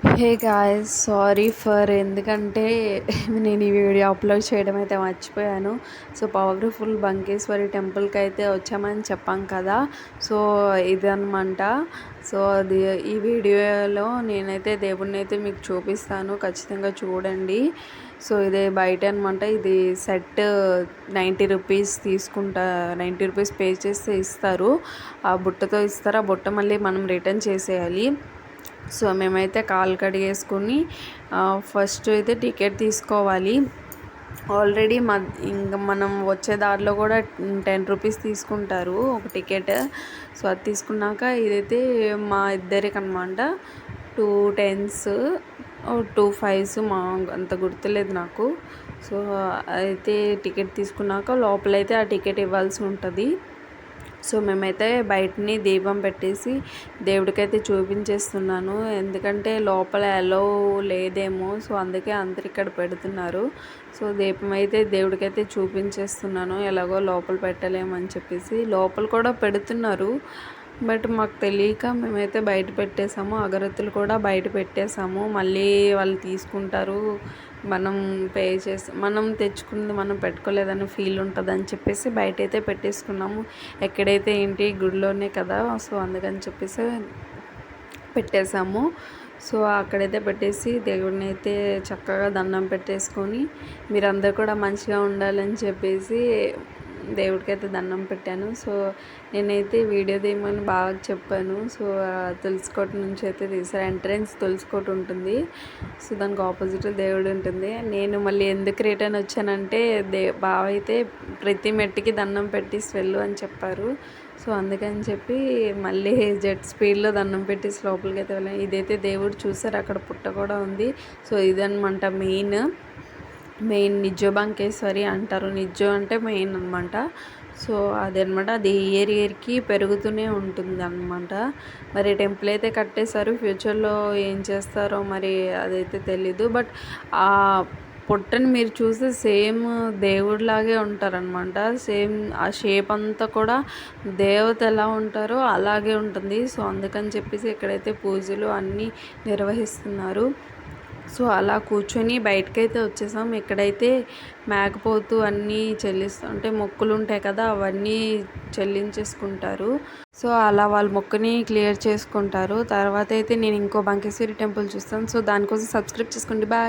Hey guys, sorry for ఎందుకంటే నేను ఈ వీడియో అప్లోడ్ చేయడం అయితే మర్చిపోయాను. సో పవర్ఫుల్ బంకేశ్వరి టెంపుల్కి అయితే వచ్చామని చెప్పాం కదా. సో ఇదనమాట. సో అది ఈ వీడియోలో నేనైతే దేవుడిని అయితే మీకు చూపిస్తాను, ఖచ్చితంగా చూడండి. సో ఇదే బయట అనమాట. ఇది సెట్ 90 రూపీస్ తీసుకుంటా. 90 రూపీస్ పే చేస్తే ఇస్తారు. ఆ బుట్టతో ఇస్తారు. ఆ బుట్ట మళ్ళీ మనం రిటర్న్ చేసేయాలి. సో మేమైతే కాలు కడిగేసుకుని ఫస్ట్ అయితే టికెట్ తీసుకోవాలి. ఆల్రెడీ ఇంకా మనం వచ్చే దారిలో కూడా 10 రూపీస్ తీసుకుంటారు ఒక టికెట్. సో అది తీసుకున్నాక ఇదైతే మా ఇద్దరికి అనమాట. 2 10s 2 5s మా అంత గుర్తులేదు నాకు. సో అయితే టికెట్ తీసుకున్నాక లోపలైతే ఆ టికెట్ ఇవ్వాల్సి ఉంటుంది. సో మేమైతే బయటని దీపం పెట్టేసి దేవుడికైతే చూపించేస్తున్నాను, ఎందుకంటే లోపల ఎలో లేదేమో. సో అందుకే అందరు ఇక్కడ పెడుతున్నారు. సో దీపం అయితే దేవుడికైతే చూపించేస్తున్నాను, ఎలాగో లోపల పెట్టలేమని చెప్పేసి. లోపల కూడా పెడుతున్నారు, బట్ మాకు తెలియక మేమైతే బయట పెట్టేసాము. అగరత్తులు కూడా బయట పెట్టేసాము. మళ్ళీ వాళ్ళు తీసుకుంటారు, మనం పే చేసి మనం తెచ్చుకుంది మనం పెట్టుకోలేదని ఫీల్ ఉంటుంది అని చెప్పేసి బయట అయితే పెట్టేసుకున్నాము. ఎక్కడైతే ఏంటి గుడిలోనే కదా, సో అందుకని చెప్పేసి పెట్టేసాము. సో అక్కడైతే పెట్టేసి దేవుడిని అయితే చక్కగా దండం పెట్టేసుకొని మీరందరూ కూడా మంచిగా ఉండాలని చెప్పేసి దేవుడికైతే దండం పెట్టాను. సో నేనైతే వీడియో తీయమని బాగా చెప్పాను. సో తులసికోట నుంచి అయితే తీసారు. ఎంట్రన్స్ తులసికోట ఉంటుంది, సో దానికి ఆపోజిట్ దేవుడు ఉంటుంది. నేను మళ్ళీ ఎందుకు రిటర్న్ వచ్చానంటే బావ అయితే ప్రతి మెట్టుకి దండం పెట్టేసి వెళ్ళు అని చెప్పారు. సో అందుకని చెప్పి మళ్ళీ జెట్ స్పీడ్లో దండం పెట్టేసి లోపలికి అయితే వెళ్ళాను. ఇదైతే దేవుడు చూసారు, అక్కడ పుట్ట కూడా ఉంది. సో ఇదనమాట మెయిన్ నిజో బంకేశ్వరి అంటారు. నిజో అంటే మెయిన్ అనమాట. సో అదనమాట. అది ఇయర్కి పెరుగుతూనే ఉంటుంది అనమాట. మరి టెంపుల్ అయితే కట్టేశారు, ఫ్యూచర్లో ఏం చేస్తారో మరి అదైతే తెలీదు. బట్ ఆ పుట్టని మీరు చూస్తే సేమ్ దేవుడిలాగే ఉంటారనమాట. సేమ్ ఆ షేప్ అంతా కూడా దేవత ఎలా ఉంటారో అలాగే ఉంటుంది. సో అందుకని చెప్పేసి ఇక్కడైతే పూజలు అన్నీ నిర్వహిస్తున్నారు. సో అలా కూర్చొని బయటకైతే వచ్చేసాం. ఇక్కడైతే మేకపోతు అన్నీ అంటే మొక్కులు ఉంటాయి కదా, అవన్నీ చెల్లించేసుకుంటారు. సో అలా వాళ్ళ మొక్కుని క్లియర్ చేసుకుంటారు. తర్వాత అయితే నేను ఇంకో బంకేశ్వరి టెంపుల్ చూస్తాను. సో దానికోసం సబ్స్క్రైబ్ చేసుకోండి. బాయ్.